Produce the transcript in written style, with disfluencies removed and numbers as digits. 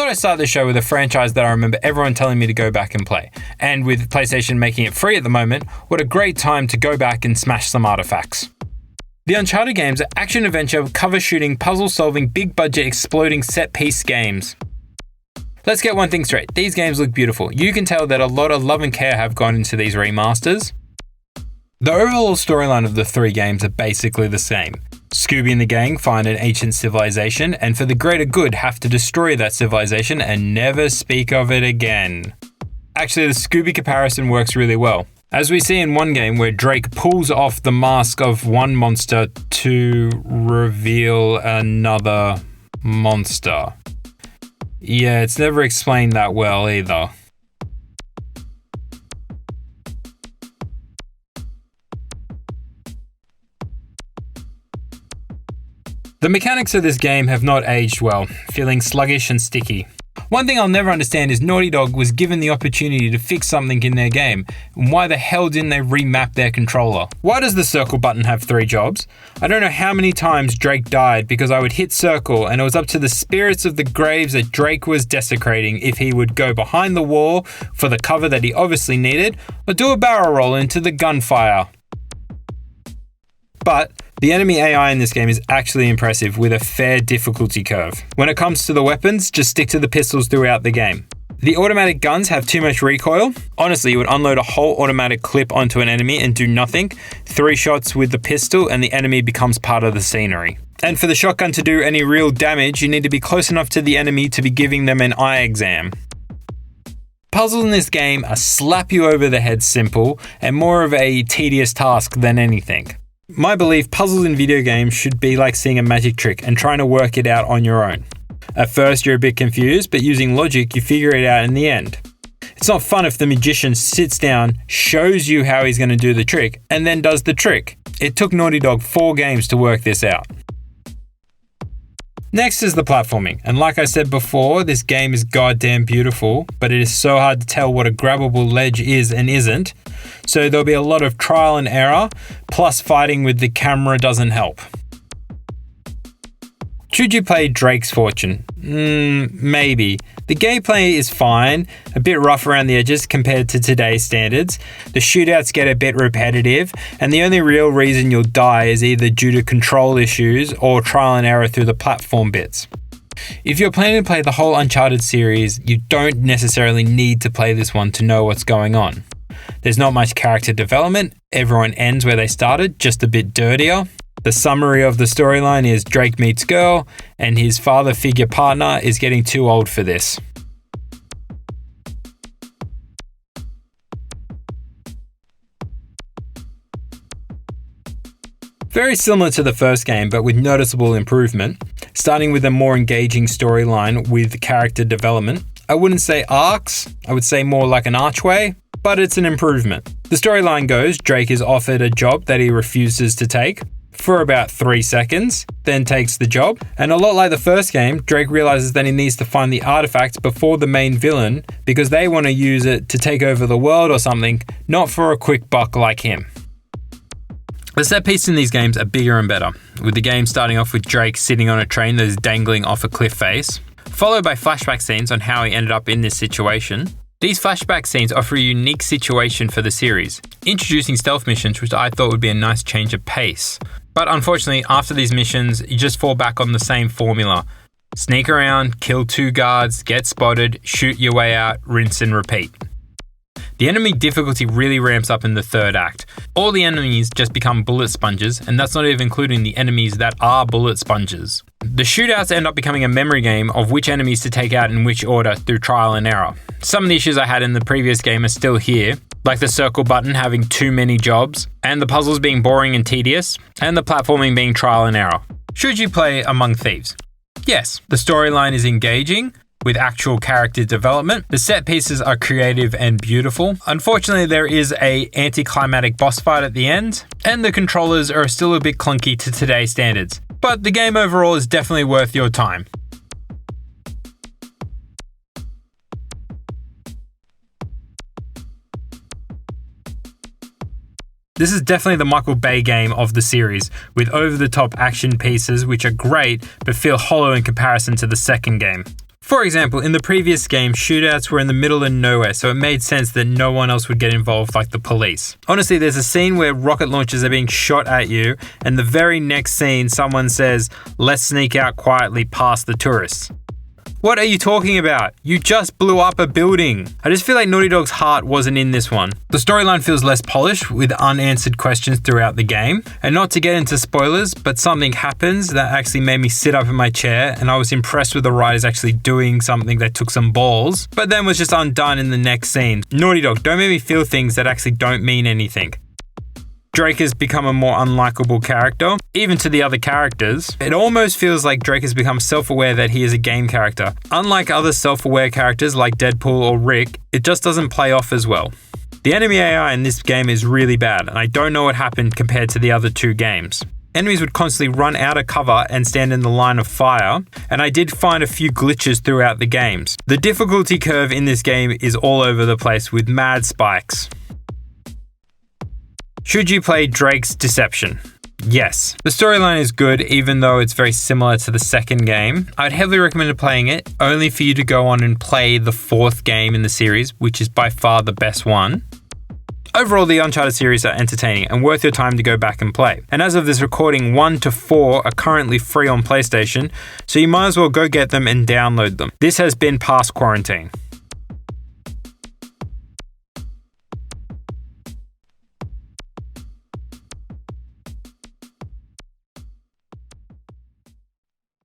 thought I'd start the show with a franchise that I remember everyone telling me to go back and play. And with PlayStation making it free at the moment, what a great time to go back and smash some artifacts. The Uncharted games are action-adventure, cover-shooting, puzzle-solving, big-budget, exploding set-piece games. Let's get one thing straight, these games look beautiful. You can tell that a lot of love and care have gone into these remasters. The overall storyline of the three games are basically the same. Scooby and the gang find an ancient civilization, and for the greater good have to destroy that civilization and never speak of it again. Actually, the Scooby comparison works really well, as we see in one game where Drake pulls off the mask of one monster to reveal another monster. Yeah, it's never explained that well either. The mechanics of this game have not aged well, feeling sluggish and sticky. One thing I'll never understand is Naughty Dog was given the opportunity to fix something in their game, and why the hell didn't they remap their controller? Why does the circle button have 3 jobs? I don't know how many times Drake died because I would hit circle and it was up to the spirits of the graves that Drake was desecrating if he would go behind the wall for the cover that he obviously needed, or do a barrel roll into the gunfire. But the enemy AI in this game is actually impressive with a fair difficulty curve. When it comes to the weapons, just stick to the pistols throughout the game. The automatic guns have too much recoil. Honestly, you would unload a whole automatic clip onto an enemy and do nothing. 3 shots with the pistol and the enemy becomes part of the scenery. And for the shotgun to do any real damage, you need to be close enough to the enemy to be giving them an eye exam. Puzzles in this game are slap you over the head simple and more of a tedious task than anything. My belief, puzzles in video games should be like seeing a magic trick and trying to work it out on your own. At first you're a bit confused, but using logic you figure it out in the end. It's not fun if the magician sits down, shows you how he's going to do the trick, and then does the trick. It took Naughty Dog 4 games to work this out. Next is the platforming, and like I said before, this game is goddamn beautiful, but it is so hard to tell what a grabbable ledge is and isn't, so there'll be a lot of trial and error, plus fighting with the camera doesn't help. Should you play Drake's Fortune? Maybe. The gameplay is fine, a bit rough around the edges compared to today's standards. The shootouts get a bit repetitive, and the only real reason you'll die is either due to control issues or trial and error through the platform bits. If you're planning to play the whole Uncharted series, you don't necessarily need to play this one to know what's going on. There's not much character development, everyone ends where they started, just a bit dirtier. The summary of the storyline is Drake meets girl, and his father figure partner is getting too old for this. Very similar to the first game, but with noticeable improvement, starting with a more engaging storyline with character development. I wouldn't say arcs, I would say more like an archway, but it's an improvement. The storyline goes, Drake is offered a job that he refuses to take for about 3 seconds, then takes the job. And a lot like the first game, Drake realizes that he needs to find the artifact before the main villain because they want to use it to take over the world or something, not for a quick buck like him. The set pieces in these games are bigger and better, with the game starting off with Drake sitting on a train that is dangling off a cliff face, followed by flashback scenes on how he ended up in this situation. These flashback scenes offer a unique situation for the series, introducing stealth missions which I thought would be a nice change of pace. But unfortunately, after these missions, you just fall back on the same formula. Sneak around, kill 2 guards, get spotted, shoot your way out, rinse and repeat. The enemy difficulty really ramps up in the 3rd act. All the enemies just become bullet sponges, and that's not even including the enemies that are bullet sponges. The shootouts end up becoming a memory game of which enemies to take out in which order through trial and error. Some of the issues I had in the previous game are still here, like the circle button having too many jobs, and the puzzles being boring and tedious, and the platforming being trial and error. Should you play Among Thieves? Yes, the storyline is engaging, with actual character development. The set pieces are creative and beautiful. Unfortunately, there is a anticlimactic boss fight at the end, and the controllers are still a bit clunky to today's standards. But the game overall is definitely worth your time. This is definitely the Michael Bay game of the series, with over-the-top action pieces which are great but feel hollow in comparison to the second game. For example, in the previous game, shootouts were in the middle of nowhere, so it made sense that no one else would get involved like the police. Honestly, there's a scene where rocket launchers are being shot at you, and the very next scene, someone says, "Let's sneak out quietly past the tourists." What are you talking about? You just blew up a building. I just feel like Naughty Dog's heart wasn't in this one. The storyline feels less polished with unanswered questions throughout the game. And not to get into spoilers, but something happens that actually made me sit up in my chair, and I was impressed with the writers actually doing something that took some balls, but then was just undone in the next scene. Naughty Dog, don't make me feel things that actually don't mean anything. Drake has become a more unlikable character, even to the other characters. It almost feels like Drake has become self-aware that he is a game character. Unlike other self-aware characters like Deadpool or Rick, it just doesn't play off as well. The enemy AI in this game is really bad, and I don't know what happened compared to the other two games. Enemies would constantly run out of cover and stand in the line of fire, and I did find a few glitches throughout the games. The difficulty curve in this game is all over the place with mad spikes. Should you play Drake's Deception? Yes. The storyline is good, even though it's very similar to the second game. I'd heavily recommend playing it, only for you to go on and play the fourth game in the series, which is by far the best one. Overall, the Uncharted series are entertaining and worth your time to go back and play. And as of this recording, 1 to 4 are currently free on PlayStation, so you might as well go get them and download them. This has been Past Quarantine.